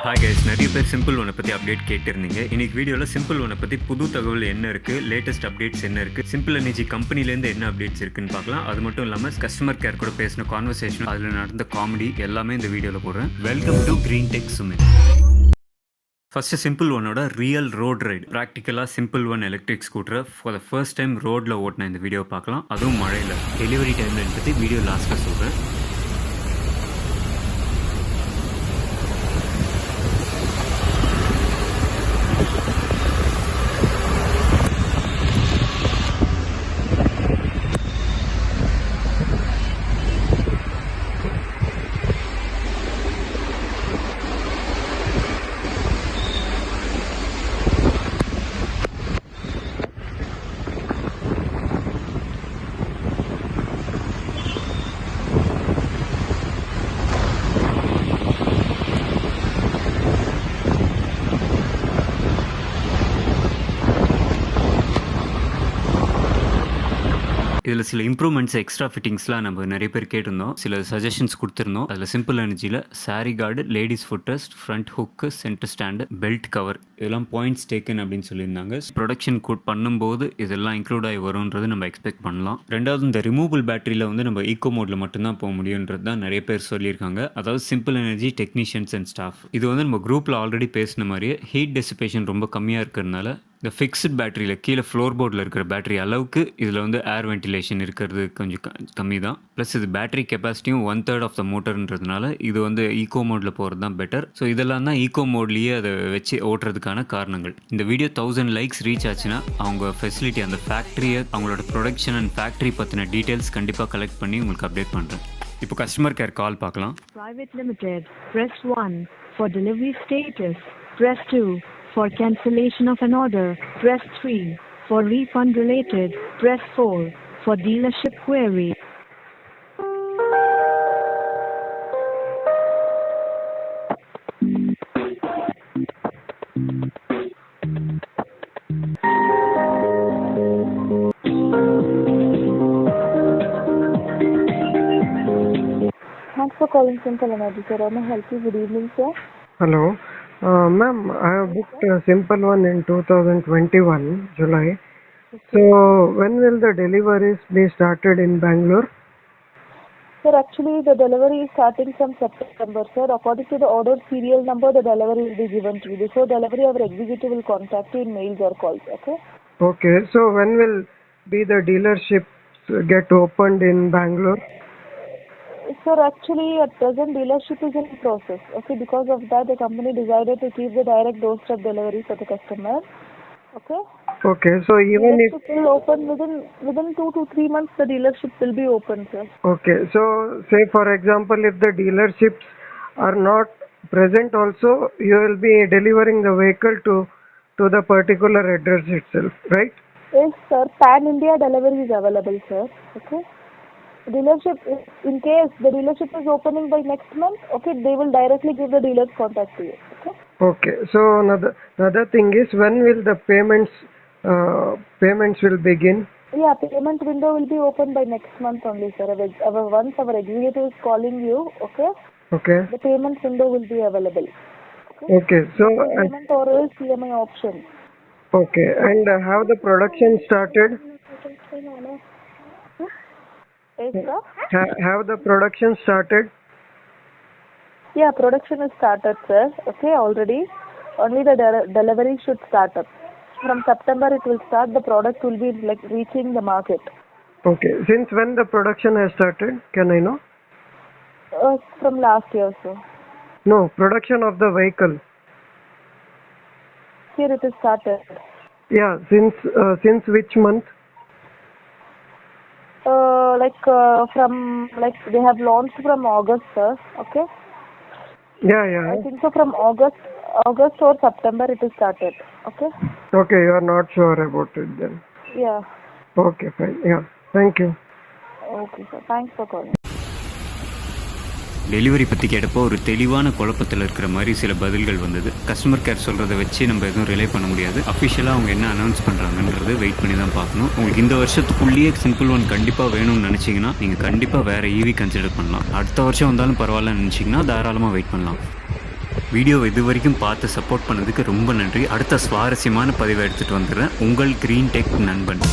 Hi guys, நிறைய பேர் simple ஒன்னை பற்றி அப்டேட் கேட்டிருந்தீங்க. இன்னைக்கு வீடியோவில் சிம்பிள் ஒன்னை பற்றி புது தகவல் என்ன இருக்குது, லேட்டஸ்ட் அப்டேட்ஸ் என்ன இருக்குது, சிம்பிள் எனர்ஜி கம்பெனிலேருந்து என்ன அப்டேட்ஸ் இருக்குன்னு பார்க்கலாம். அது மட்டும் இல்லாமல் கஸ்டமர் கேர் கூட பேசின கான்வர்சேஷன், அதில் நடந்த காமெடி எல்லாமே இந்த வீடியோவில் போடுறேன். வெல்கம் டு GreenTech சுமித். ஃபர்ஸ்ட் சிம்பிள் ஒன்னோட ரியல் ரோட் ரைடு, ப்ராக்டிக்கலாக சிம்பிள் ஒன் எலக்ட்ரிக் ஸ்கூட்டரை ஃபார் த ஃபர்ஸ்ட் டைம் ரோட்டில் ஓட்டின இந்த வீடியோ பார்க்கலாம். அதுவும் மழையில். டெலிவரி டைமில் பற்றி வீடியோ லாஸ்ட்டில் சொல்கிறேன். இதில் சில இம்ப்ரூவ்மெண்ட்ஸ், எக்ஸ்ட்ரா ஃபிட்டிங்ஸ்லாம் நம்ம நிறைய பேர் கேட்டிருந்தோம். சில சஜஷன்ஸ் கொடுத்துருந்தோம். அதில் சிம்பிள் எனர்ஜியில் sari guard, ladies foot rest, front hook, centre stand, belt cover இதெல்லாம் பாயிண்ட்ஸ் டேக்கன் அப்படின்னு சொல்லியிருந்தாங்க. ப்ரொடக்ஷன் பண்ணும்போது இதெல்லாம் இன்க்ளூட் ஆகி வரும்ன்றது நம்ம எக்ஸ்பெக்ட் பண்ணலாம். ரெண்டாவது, இந்த ரிமூவபிள் பேட்டரியில் வந்து நம்ம ஈகோ மோடில் மட்டும்தான் போக முடியுன்றது தான் நிறைய பேர் சொல்லியிருக்காங்க. அதாவது simple energy technicians and staff. இது வந்து நம்ம குரூப்பில் ஆல்ரெடி பேசின மாதிரியே ஹீட் டெசிபேஷன் ரொம்ப கம்மியாக இருக்கிறதுனால இந்த ஃபிக்ஸ்ட் பேட்டரியில் கீழே ஃப்ளோர் போர்டில் இருக்கிற பேட்டரி அளவுக்கு இதில் வந்து ஏர் வென்டிலேஷன் இருக்கிறது கொஞ்சம் கம்மி தான். ப்ளஸ் இது பேட்டரி கெப்பாசிட்டியும் 1/3 ஆஃப் த மோட்டர்ன்றதுனால இது வந்து ஈகோ மோடில் போகிறது தான் பெட்டர். ஸோ இதெல்லாம் தான் ஈகோ மோட்லேயே அதை வச்சு ஓட்டுறதுக்கான காரணங்கள். இந்த வீடியோ 1000 லைக்ஸ் ரீச் ஆச்சுன்னா அவங்க ஃபெசிலிட்டி, அந்த ஃபேக்ட்ரியை, அவங்களோட ப்ரொடக்ஷன் அண்ட் ஃபேக்ட்ரி பற்றின டீட்டெயில்ஸ் கண்டிப்பாக கலெக்ட் பண்ணி உங்களுக்கு அப்டேட் பண்ணுறேன். இப்போ கஸ்டமர் கேர் கால் பார்க்கலாம். Private Limited, press 1 for delivery status, press 2 for cancellation of an order, press 3 for refund related, press 4 for dealership query. Thanks for calling Simple Energy, sir. May I help you? Good evening, sir. Hello. Ma'am, I have booked a simple one in 2021, July. So, when will the deliveries be started in Bangalore? Sir, actually, the delivery is starting from September, sir. According to the order serial number, the delivery will be given to you. Before delivery, our executive will contact you in mails or calls, okay? Okay. So, when will be the dealerships get opened in Bangalore? Sir, actually, at present, dealership is in process, okay? Because of that, the company decided to keep the direct doorstep delivery for the customer, okay? Okay. So, even if... Dealership will open within 2 to 3 months, the dealership will be open, sir. Okay. So, say for example, if the dealerships are not present also, you will be delivering the vehicle to the particular address itself, right? Yes, sir. Pan-India delivery is available, sir, okay? Dealership, in case the dealership is opening by next month, okay, they will directly give the dealer's contact to you, okay? Okay. So another thing is, when will the payments will begin? Yeah, payment window will be open by next month only, sir. Once our executive is calling you, okay? Okay. The payment window will be available. Okay. So Payment or else EMI option. okay. And have the production started? Yes, sir. Have the production started? Yeah, production is started, sir. Okay, already. Only the delivery should start up. From September it will start. The product will be like reaching the market. Okay. Since when the production has started? Can I know? From last year, sir. No, production of the vehicle. Here it is started. Yeah. Since which month? From they have launched from August, sir. Okay. Yeah. I think so. From August or September it is started. Okay. Okay. You are not sure about it then. Yeah. Okay. Fine. Yeah. Thank you. Okay, sir. Thanks for calling. Delivery பற்றி கேட்டப்போ ஒரு தெளிவான குழப்பத்தில் இருக்கிற மாதிரி சில பதில்கள் வந்தது. கஸ்டமர் கேர் சொல்கிறத வச்சு நம்ம எதுவும் ரிலே பண்ண முடியாது. அஃபிஷியலாக அவங்க என்ன அனௌன்ஸ் பண்ணுறாங்கன்றது வெயிட் பண்ணி தான் பார்க்கணும். உங்களுக்கு இந்த வருஷத்துக்குள்ளேயே சிம்பிள் ஒன் கண்டிப்பாக வேணும்னு நினச்சிங்கன்னா நீங்கள் கண்டிப்பாக வேறு ஈவி கன்சிடர் பண்ணலாம். அடுத்த வருஷம் வந்தாலும் பரவாயில்லன்னு நினச்சிங்கன்னா தாராளமாக வெயிட் பண்ணலாம். வீடியோ இது வரைக்கும் பார்த்து சப்போர்ட் பண்ணதுக்கு ரொம்ப நன்றி. அடுத்த சுவாரஸ்யமான பதிவை எடுத்துகிட்டு வந்துடுறேன். உங்கள் கிரீன் டெக் நண்பன்.